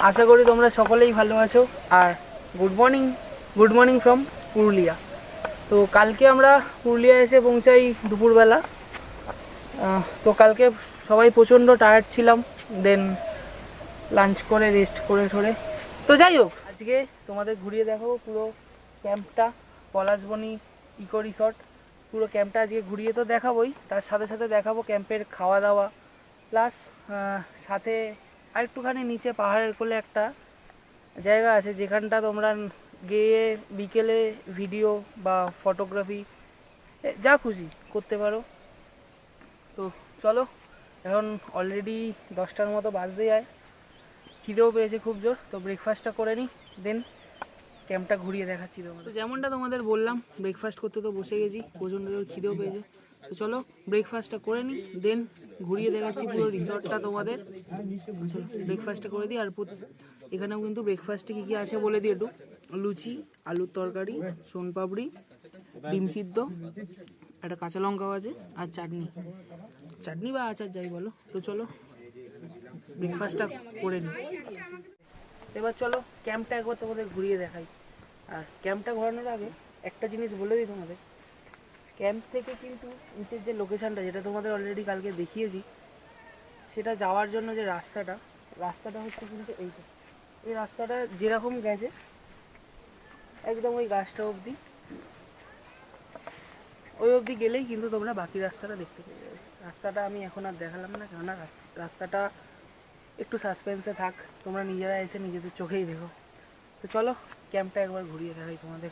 আশা করি তোমরা সকলেই ভালো আছো। আর গুড মর্নিং ফ্রম পুরুলিয়া। তো কালকে আমরা পুরুলিয়া এসে পৌঁছাই দুপুরবেলা। তো কালকে সবাই প্রচণ্ড টায়ার্ড ছিলাম, দেন লাঞ্চ করে রেস্ট করে ঠরে। তো যাই হোক, আজকে তোমাদের ঘুরিয়ে দেখাবো পুরো ক্যাম্পটা, পলাশবনি ইকো রিসর্ট। পুরো ক্যাম্পটা আজকে ঘুরিয়ে তো দেখাবোই, তার সাথে সাথে দেখাবো ক্যাম্পের খাওয়া দাওয়া, প্লাস সাথে আরেকটুখানি নিচে পাহাড়ের কোলে একটা জায়গা আছে যেখানটা তোমরা গিয়ে বিকেলে ভিডিও বা ফটোগ্রাফি যা খুশি করতে পারো। তো চলো, এখন অলরেডি 10টার মতো বাজতে যায়, খিদেও পেয়েছে খুব জোর। তো ব্রেকফাস্টটা করে নিই, দেন ক্যাম্পটা ঘুরিয়ে দেখাচ্ছি তোমাদের। তো যেমনটা তোমাদের বললাম, ব্রেকফাস্ট করতে তো বসে গেছি, প্রচণ্ড জোর খিদেও পেয়েছে। তো চলো ব্রেকফাস্টটা করে নিই, দেন ঘুরিয়ে দেখাচ্ছি পুরো রিসর্টটা তোমাদের। চলো ব্রেকফাস্টটা করে দিই। আর এখানেও কিন্তু ব্রেকফাস্টে কী কী আছে বলে দিই একটু। লুচি, আলুর তরকারি, সোনপাপড়ি, ডিম সিদ্ধ, একটা কাঁচা লঙ্কাও আছে, আর চাটনি বা আচার যাই বলো। তো চলো ব্রেকফাস্টটা করে নিই। এবার চলো ক্যাম্পটা একবার তোমাদের ঘুরিয়ে দেখাই। আর ক্যাম্পটা ঘোরানোর আগে একটা জিনিস বলে দিই তোমাদের, ক্যাম্প থেকে কিন্তু নিচের যে লোকেশানটা, যেটা তোমাদের অলরেডি কালকে দেখিয়েছি, সেটা যাওয়ার জন্য যে রাস্তাটা হচ্ছে কিন্তু এইটা। এই রাস্তাটা যেরকম গেছে একদম ওই গাছটা অবধি, ওই অবধি গেলেই কিন্তু তোমরা বাকি রাস্তাটা দেখতে পেয়ে যাবে। রাস্তাটা আমি এখন আর দেখালাম না, কেননা রাস্তাটা একটু সাসপেন্সে থাক, তোমরা নিজেরা এসে নিজেদের চোখেই দেখো। তো চলো ক্যাম্পটা একবার ঘুরিয়ে দেখাই তোমাদের।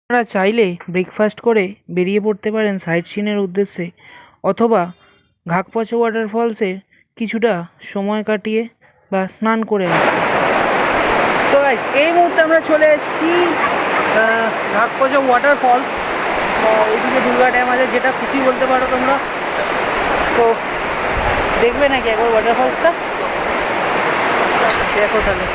আপনারা চাইলে ব্রেকফাস্ট করে বেরিয়ে পড়তে পারেন সাইট সিনের উদ্দেশ্যে, অথবা ঘাগপচা ওয়াটারফলসে কিছুটা সময় কাটিয়ে বা স্নান করে আসতে। তো গাইস, এই মুহূর্তে আমরা চলে এসেছি ঘাগপচা ওয়াটারফলস। এইদিকে দুর্গা ড্যাম আছে, যেটা খুশি বলতে পারো তোমরা। তো দেখবে নাকি একবার ওয়াটারফলসটা? দেখো তাহলে।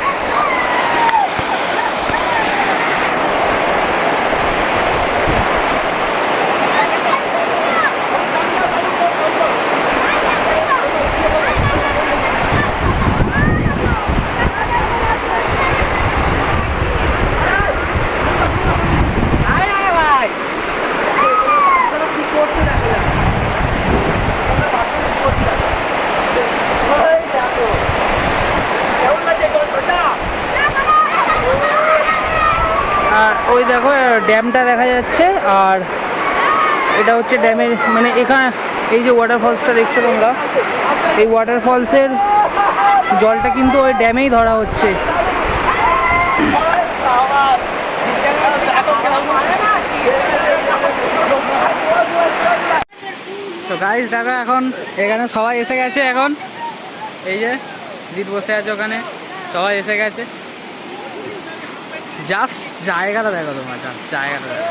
ওই দেখো ড্যামটা দেখা যাচ্ছে, আর এটা হচ্ছে ড্যামের মানে এখানে এই যে ওয়াটারফলসটা দেখছো তোমরা, এই ওয়াটারফলসের জলটা কিন্তু ওই ড্যামেই ধরা হচ্ছে। তো গাইস দেখো, এখন এখানে সবাই এসে গেছে। এখন এই যে জিৎ বসে আছে ওখানে, সবাই এসে গেছে। জাস্ট জায়গাটা দেখো তোমার, জাস্ট জায়গাটা দেখো।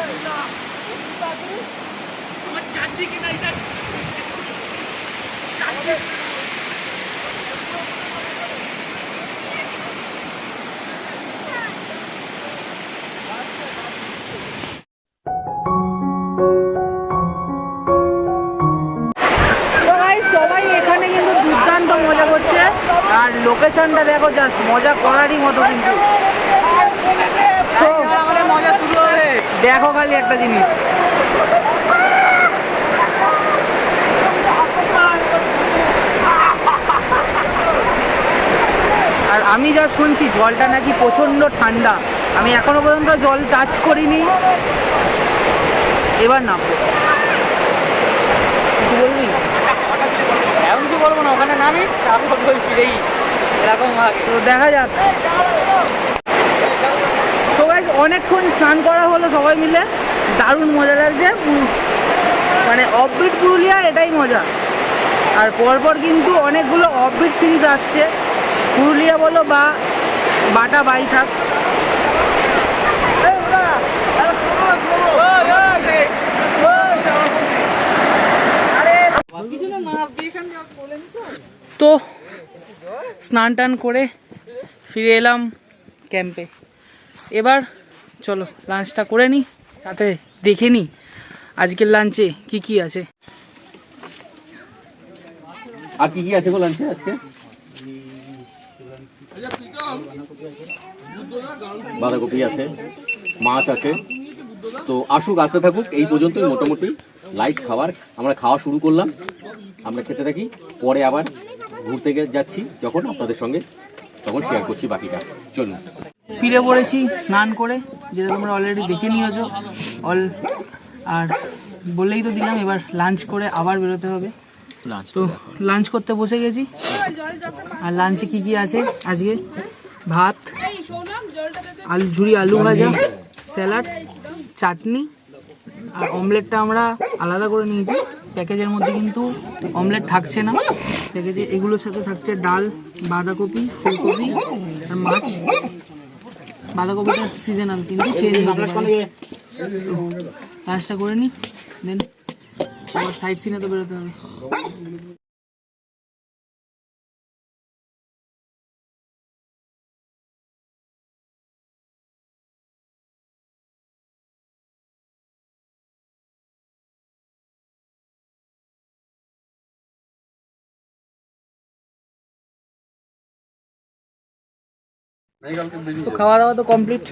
সবাই এখানে কিন্তু দুর্দান্ত মজা করছে, আর লোকেশনটা দেখো, জাস্ট মজা করারই মতো। কিন্তু আমাদের মজা শুরু হবে। দেখো খালি একটা জিনিস, আর আমি যা শুনছি জলটা নাকি প্রচণ্ড ঠান্ডা। আমি এখনো পর্যন্ত জল টাচ করিনি, এবার নামবো। কিছু বলবি? এখন কিছু বলবো না, ওখানে নামি তারপর বলছি এই এরকম। তো দেখা যাক। সবাই অনেকক্ষণ স্নান করা হলো সবাই মিলে, দারুণ মজা লাগছে। মানে অফবিট পুরুলিয়ার এটাই মজা। আর পরপর কিন্তু অনেকগুলো অফবিট সিরিজ আসছে, পুরুলিয়া বলো বা বাটা বাই থাক। তো স্নান টান করে ফিরে এলাম ক্যাম্পে। এবার চলো লাঞ্চটা করে নিই, সাথে দেখে নিই আজকের লাঞ্চে কি কি আছে। আর কি কি আছে গো লাঞ্চে আজকে? বাঁধাকপি আছে, মাছ আছে। তো আসুক, আসতে থাকুক। এই পর্যন্তই মোটামুটি লাইট খাবার আমরা খাওয়া শুরু করলাম। আমরা খেতে থাকি, পরে আবার ঘুরতে যাচ্ছি যখন আপনাদের সঙ্গে, তখন শেয়ার করছি বাকিটা। চলুন। ফিরে পড়েছি স্নান করে, যেটা তোমরা অলরেডি দেখে নিয়েছো আর বলেই তো দিলাম। এবার লাঞ্চ করে আবার বেরোতে হবে। তো লাঞ্চ করতে বসে গেছি। আর লাঞ্চে কি কি আছে আজকে? ভাত, আলু ঝুরি, আলু ভাজা, স্যালাড, চাটনি, আর অমলেটটা আমরা আলাদা করে নিয়েছি। প্যাকেজের মধ্যে কিন্তু অমলেট থাকছে না, প্যাকেজে এগুলোর সাথে থাকছে ডাল, বাঁধাকপি, ফুলকপি আর মাছ। বাঁধাকপিটা সিজনাল, কিন্তু চেঞ্জ হতে পারে। লাঞ্চটা করে নিই, দেন আবার সাইড সিনে তো বেরোতে হবে। তো খাওয়া দাওয়া তো কমপ্লিট।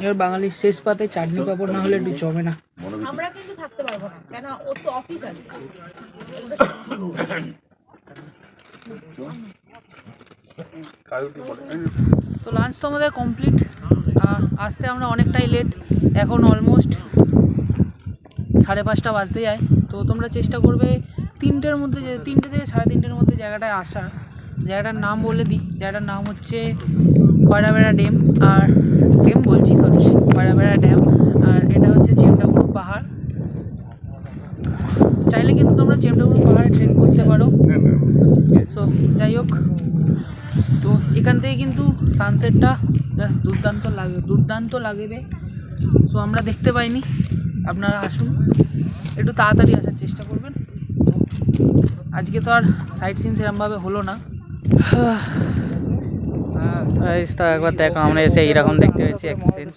এবার বাঙালির শেষ পাতে চাটনি পাপড় না হলে একটু জমে না। আমরা কিন্তু থাকতে পারবো না, কেন ওর তো অফিস আছে। তো লাঞ্চ তো আমাদের কমপ্লিট। আসতে আমরা অনেকটাই লেট, এখন অলমোস্ট 5:30 বাজতে যায়। তো তোমরা চেষ্টা করবে 3টের মধ্যে, 3টে থেকে 3:30-র মধ্যে জায়গাটায় আসার। জায়গাটার নাম বলে দিই, জায়গাটার নাম হচ্ছে খয়রাবেড়া ড্যাম। আর ড্যাম বলছি, সরি, খয়রাবেড়া ড্যাম। আর এটা হচ্ছে চেমটাগুড়ু পাহাড়। চাইলে কিন্তু তোমরা চেমটাগুড়ু পাহাড়ে ট্রেক করতে পারো। সো যাই হোক, তো এখান থেকে কিন্তু সানসেটটা জাস্ট দুর্দান্ত লাগবে। সো আমরা দেখতে পাইনি, আপনারা আসুন, একটু তাড়াতাড়ি আসার চেষ্টা করবেন। আজকে তো আর সাইট সিন সেরকমভাবে হলো না। একবার দেখো, আমরা এসে এইরকম দেখতে পেয়েছি এক সিন।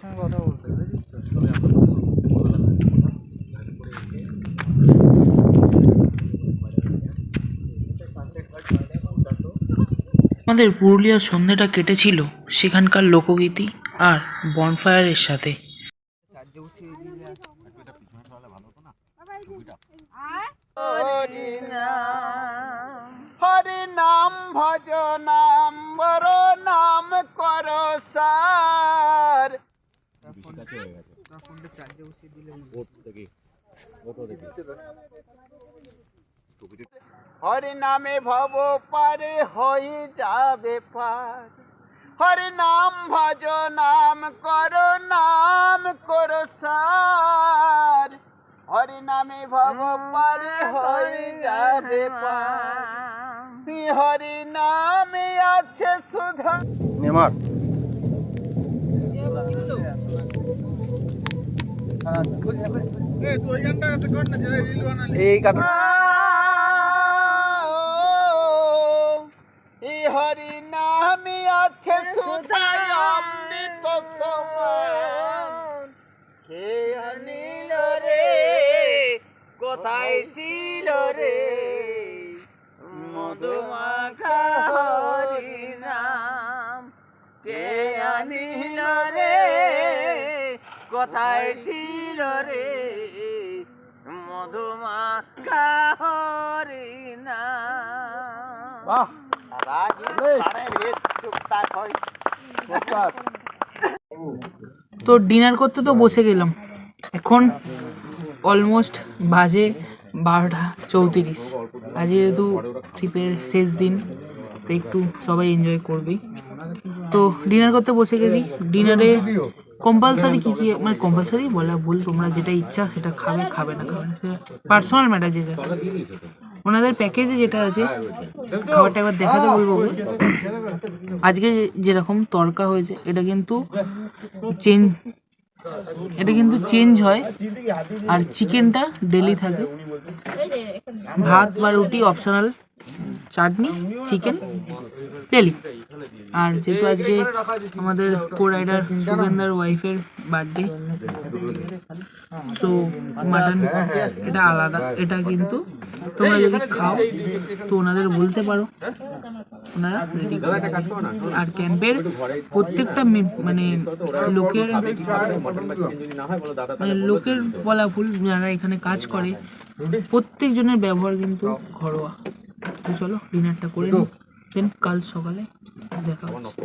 আমাদের পুরুলিয়ার সন্ধ্যাটা কেটেছিল সেখানকার লোকগীতি আর বনফায়ারের সাথে। হরি নাম ভজ নাম বড় নাম কর সার। হরি নামে ভব পারে হয়ে যাবে পার। হরি নাম ভজ নাম কর সার। হরি নামে ভব পারে হয়ে যাবে পার। হরি নামে আছে সুধা। এই কাপড় এই হরি নামে আছে সুধা অমৃত সমান। কে আনিল রে কোথায় ছিল রে মধুমাখা হরি নাম। কে আনিল রে কোথায় ছিল রে মধুমাখা হরি নাম। তো ডিনার করতে তো বসে গেলাম, এখন অলমোস্ট বাজে 12:34। আজ যেহেতু ট্রিপের শেষ দিন, তো একটু সবাই এনজয় করবে। তো ডিনার করতে বসে গেছি। ডিনারে কম্পালসারি কী কী, মানে কম্পালসারি বলা ভুল, তোমরা যেটা ইচ্ছা সেটা খাবে, খাবে না খাবে না সেটা পার্সোনাল ম্যাটার। যে যা ওনাদের প্যাকেজে যেটা আছে খাবারটা একবার দেখাতে বলবো। আজকে যেরকম তড়কা হয়েছে এটা কিন্তু চেঞ্জ হয়, আর চিকেনটা ডেলি থাকে। ভাত বা রুটি অপশনাল, চাটনি, চিকেন ডেলি। আর যেহেতু আজকে আমাদের কো রাইডার সুগেন্দার ওয়াইফের বার্থডে, সো মাটন এটা আলাদা। এটা কিন্তু তোমরা যদি খাও তো ওনাদের বলতে পারো, ওনারা রেডি করে দেবে। আর ক্যাম্পের প্রত্যেকটা মানে লোকের বলা ভুল, যারা এখানে কাজ করে প্রত্যেকজনের ব্যবহার কিন্তু ঘরোয়া। তো চলো ডিনারটা করে নিই, দেন কাল সকালে দেখা হচ্ছে।